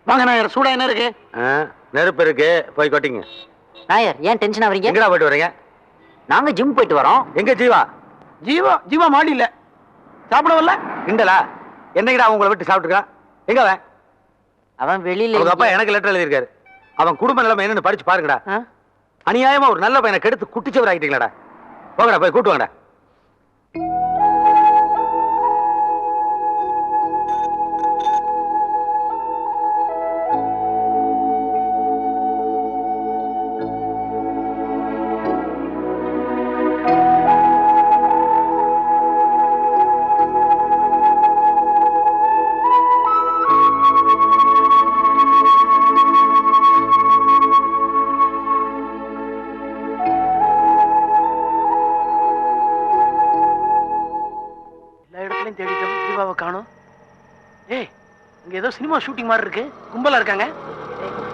வாங்க நாயர், சூடா என்ன இருக்கு? நெருப்பு இருக்கு, போய் கொட்டிங்க. நாயர் ஏன் டென்ஷன் ஆவறீங்க? எங்கடா போயிட்டு வரீங்க? நாங்க ஜிம் போயிட்டு வரோம். எங்க ஜீவா? ஜீவா மாடி இல்ல, சாப்பிடவில்ல. கிண்டலா? என்னைக்குடா உங்களை விட்டு சாப்பிட்டுருக்கான்? எங்க அவன்? அவன் வெளியில. உங்க அப்பா எனக்கு லெட்டர் எழுதியிருக்காரு. அவன் குடும்ப நிலைமை என்னன்னு படிச்சு பாருங்கடா. அநியாயமா ஒரு நல்ல பையனை கெடுத்து குட்டிச்சவர் ஆகிட்டீங்களாடா. போங்கடா, போய் கூட்டு வாங்கடா. தேடிட்டோம், ஜீவாவை காணோம். ஏய், இங்க ஏதோ சினிமா ஷூட்டிங் மாதிரி இருக்கு, கும்பலா இருக்காங்க.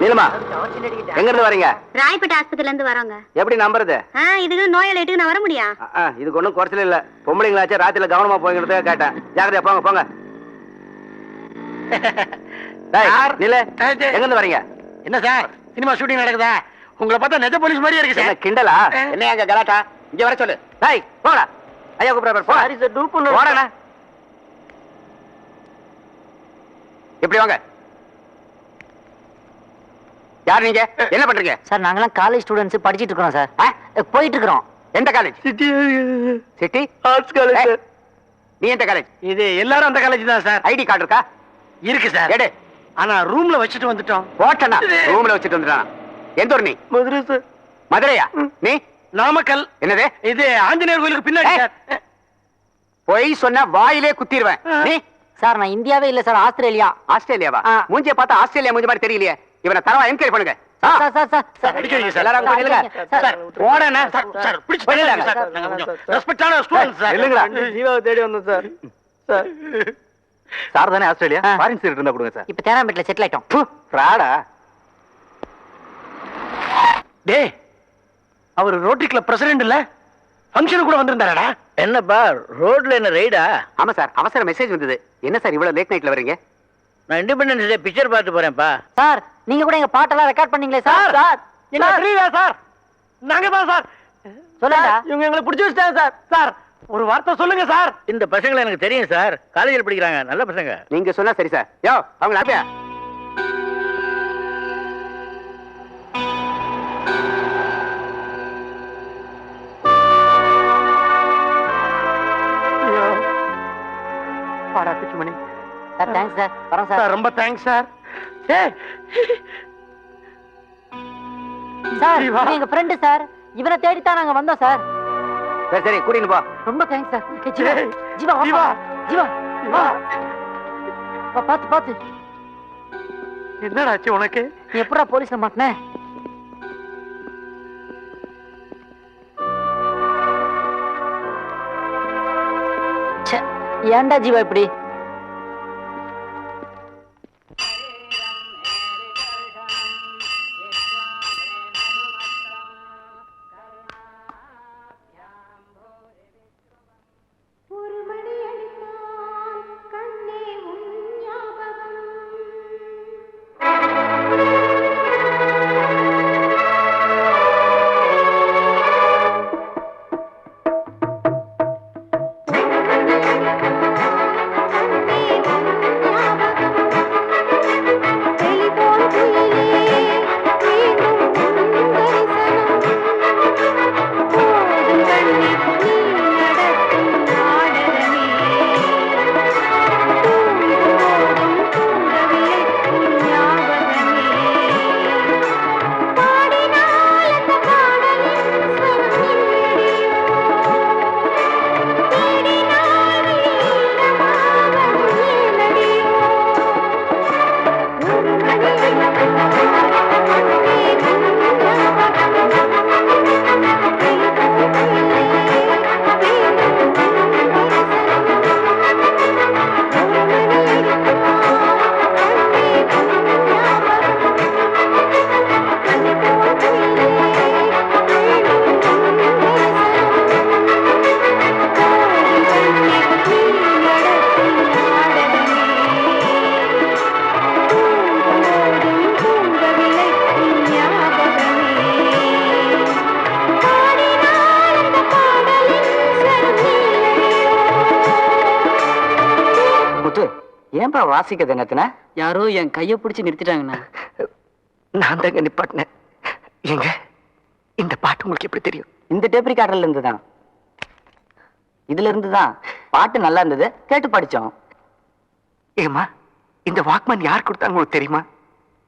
நீலமா, எங்க இருந்து வரீங்க? ராயப்பேட்டை ஆஸ்பத்திரில இருந்து வரோங்க. எப்படி நம்புறது? இதுக்கு நோயாளிட்டுக்கு நான் வர முடியா? இதுக்கு ஒண்ணும் குறைச்சல இல்ல. பொம்பளைங்களாச்சும் ராத்திரில கவனமா போய்கிறத கேட்டேன். ஜாக்கிரதையா போங்க போங்க. நீல, எங்க இருந்து வரீங்க? என்ன சார், சினிமா ஷூட்டிங் நடக்குதா? உங்களை பார்த்தா நெஜ போலீஸ் மாதிரியே இருக்கு சார். கிண்டலா? என்ன அங்க கலாட்டா? இங்க வர சொல்லு. டேய் போடா. ஐயா கூப்பிடுறாரு, போ. சரி சார், டூப் பண்ணு. போடா. இப்படி வாங்க. யார் நீங்க? என்ன பண்றீங்க? சார் நாங்கலாம் காலேஜ் ஸ்டூடண்ட்ஸ், படிச்சிட்டு இருக்கோம் சார். போயிட்டு இருக்கோம். எந்த காலேஜ்? City arts college. நீ எந்த காலேஜ்? இது எல்லாரும் அந்த காலேஜ் தான் சார். ஐடி கார்டு இருக்கா? இருக்கு சார். எடு. ஆனா ரூம்ல வச்சுட்டு வந்துட்டோம். போட்டனா? ரூம்ல வச்சுட்டு வந்துட்டானா? எந்த ஊர் நீ? மதுரை சார். மதுரையா? நீ? நாமக்கல். என்னது? இது ஆஞ்சநேயர் கோயிலுக்கு பின்னாடி சார். பொய் சொன்ன வாயிலே குத்திடுவேன். நீ? சார் நான் இந்தியாவே இல்ல சார், ஆஸ்திரேலியா. ஆஸ்திரேலியாவா? மூஞ்சிய பார்த்தா ஆஸ்திரேலியா மூஞ்சி மாதிரி தெரியலையே. இவனை தரவா என்கொயரி பண்ணுங்க. சார் சார் சார் சார் அடிக்கறீங்க சார். எல்லாரும் போயிடுங்க. Sir ஓடனா sir. சார் பிடிச்சு போயிடுங்க சார். நாங்க கொஞ்சம் ரெஸ்பெக்டான ஸ்டூடண்ட்ஸ் சார். இல்லங்கடா. ஜீவாவை தேடி வந்தோம் சார். சார் சார் தானே ஆஸ்திரேலியா? ஃபாரின் சீட் இருந்தா கொடுங்க சார். இப்ப தேனாம்பேட்ல செட்டில் ஆயிட்டோம். ஃப்ராடா? டேய், அவர் ரோட்டரி கிளப் பிரசிடென்ட் இல்ல? ஃபங்க்ஷன் கூட வந்திருந்தாரடா. என்னப்பா ரோட்ல என்ன ரைடா? ஆமா சார், அவசர மெசேஜ் வந்தது. என்ன சார் இவ்வளவு லேட் நைட்ல வரீங்க? நான் இண்டிபெண்டன்ஸ் டே பிக்சர் பார்த்து போறேன்ப்பா. சார் நீங்க கூட எங்க பாட்டெல்லாம் ரெக்கார்ட் பண்ணீங்களே சார். சார் என்ன ஃப்ரீயா சார்? நாங்க தான் சார். சொல்லுங்க. இவங்க எங்களை பிடிச்சு வச்சிட்டாங்க சார். சார் ஒரு வார்த்தை சொல்லுங்க சார். இந்த பசங்களை எனக்கு தெரியும் சார், காலேஜில் படிக்கிறாங்க, நல்ல பசங்க. நீங்க சொன்னா சரி சார். யோ அவங்க அனுப்பியா? பாராட்டுச்சு மணி. Sir thanks sir. வரேன் சார். ரொம்ப தேங்க்ஸ் சார். ஏய் சார் ஜீவா. எங்க ஃப்ரெண்ட் சார், இவனை தேடி தான் நாங்க வந்தோம் சார். சரி சரி கூட்டிட்டு போ. ரொம்ப தேங்க்ஸ் சார். ஜீவா ஏய், ஜீவா வா. ஜீவா. ஜீவா ஜீவா. வா, பாத்து பாத்து. என்னடா ஆச்சு உனக்கு? நீ எப்படா போலீஸ்ல மாட்டின? ஏன்டா ஜீவா இப்படி? ஏன்பா வாசிக்கிறது என்னத்தின? யாரோ என் கையை பிடிச்சி நிறுத்திட்டாங்கண்ணா. நான் தாங்க நிப்பாட்டினேன். எங்க இந்த பாட்டு உங்களுக்கு எப்படி தெரியும்? இந்த டேப் ரெக்கார்டர்ல இருந்து தான். இதுல இருந்து தான். பாட்டு நல்லா இருந்தது, கேட்டு படிச்சோம். ஏமா இந்த வாக்மேன் யார் கொடுத்தாங்க உங்களுக்கு தெரியுமா?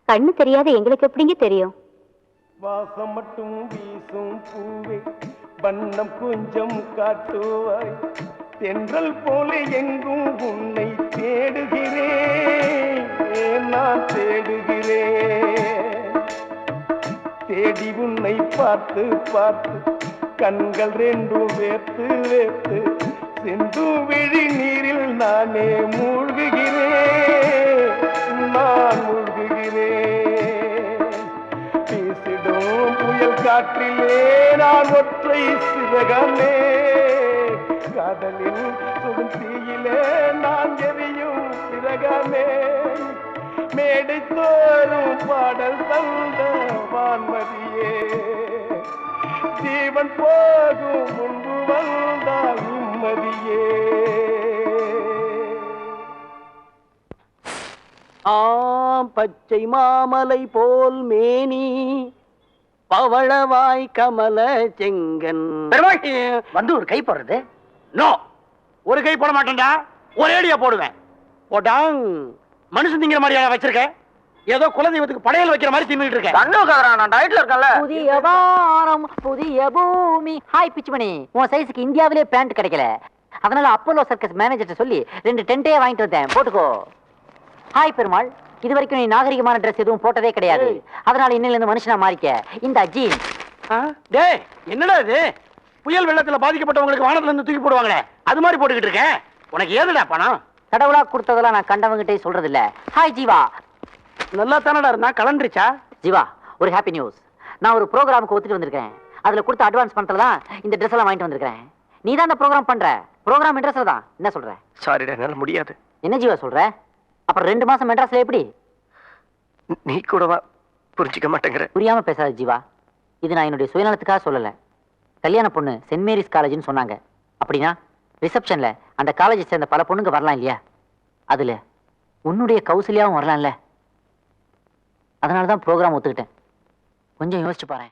கண்ணு தெரியாத எங்களுக்கு எப்படிங்க தெரியும்? வாசம் மட்டும் வீசும் பூவே வண்ணம் கொஞ்சம் காட்டுவாய், தென்றல் போல எங்கும் உன்னை தேடுகிறேன், நான் தேடுகிறேன். தேடி உன்னை பார்த்து பார்த்து கண்கள் ரெண்டும் வேர்த்து வேர்த்து சிந்து விழி நீரில் நானே மூழ்குகிறேன், நான் மூழ்குகிறேன். வீசிடும் புயல் காற்றிலே நான் ஒற்றை சிறகமே, காதலின் சுடும் தீயிலே நான் எரியும் சிறகமே. மேடை தோறும் பாடல் தந்த வான்மதியே, ஜீவன் போகும் முன்பு வந்தால் நிம்மதியே. பச்சை மாமலை போல் மேனி பவளவாய் கமல செங்கன். வந்து ஒரு கை போடுறது. நோ, ஒரு கை போட மாட்டேன்டா, ஒரேடியா போடுவேன். போட்டாங் மனுஷன் திங்கிற மாதிரியா வச்சிருக்க? ஏதோ குலதெய்வத்துக்கு படையல் வைக்கிற மாதிரி தின்னுட்டு இருக்கேன். நான் டயட்ல இருக்கேன்ல. புதிய வாரம் புதிய பூமி. ஹாய் பிச்சுமணி, உன் சைஸ்க்கு இந்தியாவிலே பேண்ட் கிடைக்கல, அதனால அப்போலோ சர்க்கஸ் மேனேஜர்ட்ட சொல்லி 2 டென்ட்டே வாங்கிட்டு வந்தேன், போட்டுக்கோ. ஹாய் பெருமாள், இது வரைக்கும் நீ நாகரிகமான ட்ரெஸ் எதுவும் போட்டதே கிடையாது, அதனால இன்னில இருந்து மனுஷனா மாறிக்க. இந்த ஜீன். டேய் என்னடா இது? புயல் வெள்ளத்துல பாதிக்கப்பட்டவங்களுக்கு வானத்துல இருந்து தூக்கி போடுவாங்களே, அது மாதிரி போட்டுக்கிட்டு இருக்கேன். உனக்கு ஏதுடா பணம்? கடவுளா கொடுத்ததெல்லாம் நான் கண்டவங்கிட்டே சொல்றது இல்ல. ஹாய் ஜீவா. நல்லா தானடா இருந்தா, கலண்டுருச்சா? ஜீவா, ஒரு ஹாப்பி நியூஸ். நான் ஒரு ப்ரோக்ராமுக்கு ஒத்துட்டு வந்திருக்கேன். அதுல கொடுத்த அட்வான்ஸ் பணத்துல தான் இந்த ட்ரெஸ் எல்லாம் வாங்கிட்டு வந்திருக்கேன். நீ தான் இந்த ப்ரோக்ராம் பண்ற, ப்ரோக்ராம் இன்ட்ரெஸ்ட்ல தான். என்ன சொல்ற? சாரிடா, என்னால முடியாது. என்ன ஜீவா சொல்ற? அப்புறம் 2 மாசம் மெட்ராஸ்ல எப்படி? நீ கூடவா புரிஞ்சுக்க மாட்டேங்கிற? புரியாம பேசாத ஜீவா. இது நான் என்னுடைய சுயநலத்துக்காக சொல்லல. கல்யாண பொண்ணு சென்ட் மேரிஸ் காலேஜ்னு சொன்னாங்க. அப்படின்னா ரிசப்ஷன்ல அந்த காலேஜை சேர்ந்த பல பொண்ணுங்க வரலாம் இல்லையா? அதுல உன்னுடைய கௌசல்யாவும் வரலாம்ல. அதனாலதான் ப்ரோக்ராம் ஒத்துக்கிட்டேன். கொஞ்சம் யோசிச்சு பாரு.